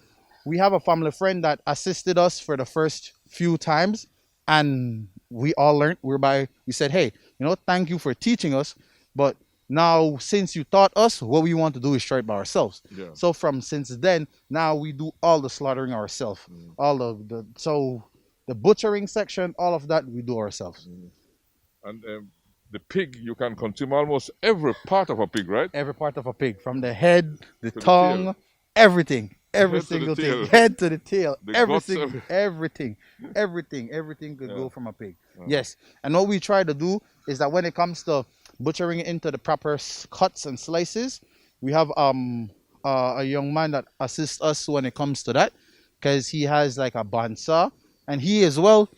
We have a family friend that assisted us for the first few times, and we all learned, whereby we said, hey, thank you for teaching us, but now since you taught us, what we want to do is try it by ourselves. Yeah. So since then, now we do all the slaughtering ourselves. All of the butchering section, all of that we do ourselves. And the pig, you can consume almost every part of a pig, right? Every part of a pig, from the head, the the tongue, tail. everything. Every Head to the single tail. thing, head to the tail, The guts, everything could go from a pig. Yes, and what we try to do is that when it comes to butchering it into the proper cuts and slices, we have a young man that assists us when it comes to that, because he has like a bandsaw, and he as well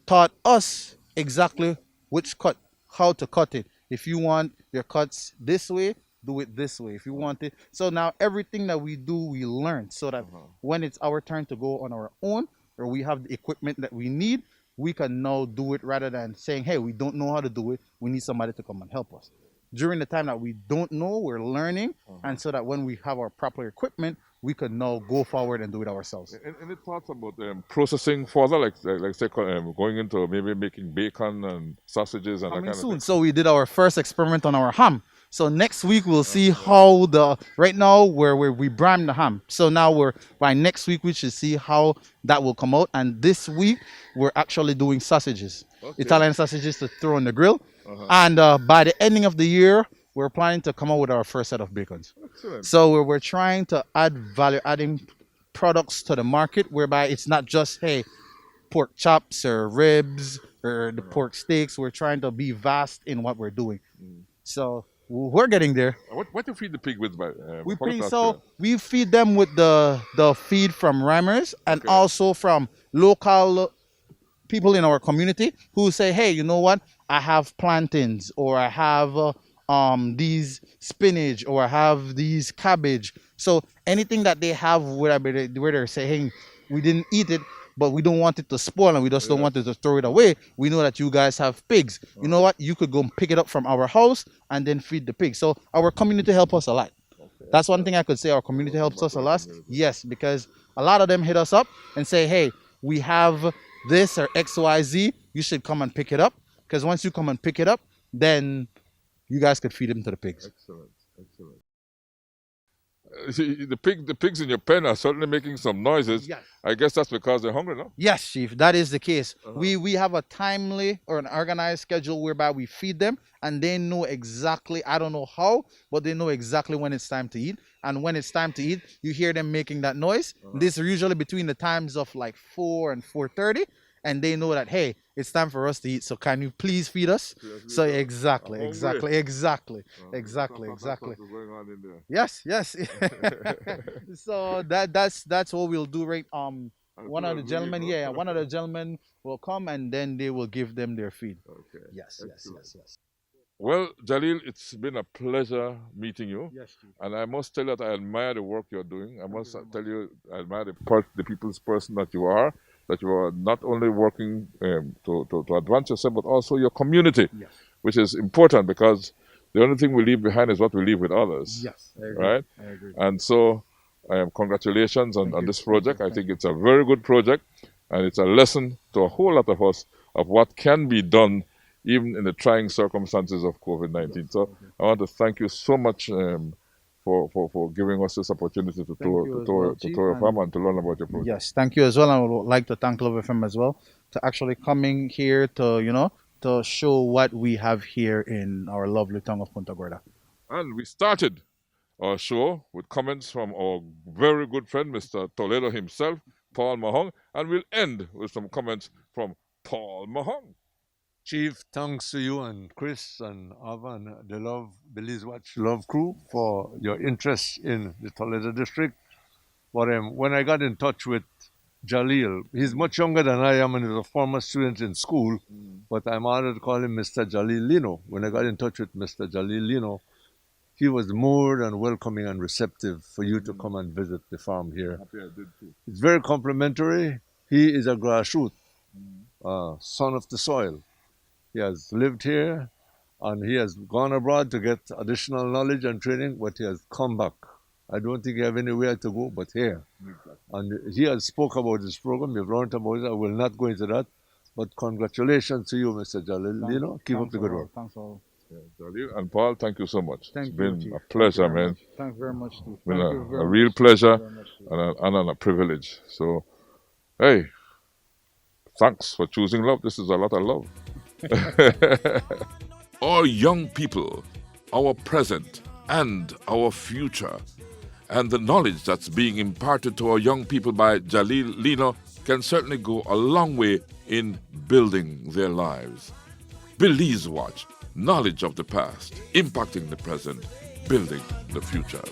taught us exactly which cut, how to cut it. If you want your cuts this way, do it this way. If you want it, so now everything that we do, we learn, so that when it's our turn to go on our own, or we have the equipment that we need, we can now do it rather than saying, "Hey, we don't know how to do it. We need somebody to come and help us." During the time that we don't know, we're learning, and so that when we have our proper equipment, we can now go forward and do it ourselves. Any thoughts about processing further, like say, going into maybe making bacon and sausages and that Coming kind soon. of thing? So we did our first experiment on our ham. So next week we'll see how right now we brine the ham. So now by next week we should see how that will come out. And this week we're actually doing sausages, Italian sausages to throw on the grill. And by the ending of the year, we're planning to come out with our first set of bacons. Excellent. So we're trying to add value-adding products to the market, whereby it's not just, hey, pork chops or ribs or the pork steaks. We're trying to be vast in what we're doing. So we're getting there. What do you feed the pig with? We feed them with the feed from Rhymers and also from local people in our community who say, "Hey, you know what? I have plantains, or I have these spinach, or I have these cabbage." So anything that they have where they're saying, "Hey, we didn't eat it, but we don't want it to spoil and we just don't want it to throw it away. We know that you guys have pigs. You know what? You could go and pick it up from our house and then feed the pigs." So our community helps us a lot. That's one thing I could say. Our community helps us a lot. Yes, because a lot of them hit us up and say, "Hey, we have this or XYZ. You should come and pick it up." Because once you come and pick it up, then you guys could feed them to the pigs. Excellent. The pigs in your pen are certainly making some noises. Yes. I guess that's because they're hungry, no? Yes, Chief, that is the case. We have a timely or an organized schedule whereby we feed them, and they know exactly, I don't know how, but they know exactly when it's time to eat. And when it's time to eat, you hear them making that noise. This is usually between the times of like 4 and 4:30, and they know that, hey, it's time for us to eat. So can you please feed us? So exactly. That's what's going on in there. Yes. So that's what we'll do, right? One of the gentlemen will come and then they will give them their feed. Okay. Yes. Well, Jaleel, it's been a pleasure meeting you. Yes, Chief. And I must tell you that I admire the work you're doing. I must tell you, I admire the people's person that you are not only working to advance yourself, but also your community, which is important, because the only thing we leave behind is what we leave with others. Yes, I agree. Right? I agree. And so, congratulations on this project. I think it's a very good project, and it's a lesson to a whole lot of us of what can be done even in the trying circumstances of COVID-19. So I want to thank you so much for giving us this opportunity to tour your farm and to learn about your project. Yes, thank you as well. I would like to thank Love FM as well to actually coming here to show what we have here in our lovely town of Punta Gorda. And we started our show with comments from our very good friend, Mr. Toledo himself, Paul Mahong, and we'll end with some comments from Paul Mahong. Chief, thanks to you and Chris and Ava and the Belize Watch Love crew for your interest in the Toledo District. But when I got in touch with Jaleel, he's much younger than I am and he's a former student in school, but I'm honored to call him Mr. Jaleel Lino. When I got in touch with Mr. Jaleel Lino, he was more than welcoming and receptive for you to come and visit the farm here. Happy I did too. It's very complimentary. He is a grassroots, son of the soil. He has lived here and he has gone abroad to get additional knowledge and training, but he has come back. I don't think he have anywhere to go but here. Exactly. And he has spoke about this program. You've learned about it. I will not go into that. But congratulations to you, Mr. Jaleel. Keep up the good work. Thanks all. Yeah, Jaleel and Paul, thank you so much. Thank it's you, been Chief. a pleasure, man. Thanks very much, Steve. It's been a real pleasure and an honor and a privilege. So, hey, thanks for choosing love. This is a lot of love. Our young people, our present and our future, and the knowledge that's being imparted to our young people by Jaleel Lino can certainly go a long way in building their lives. Belize Watch, knowledge of the past, impacting the present, building the future.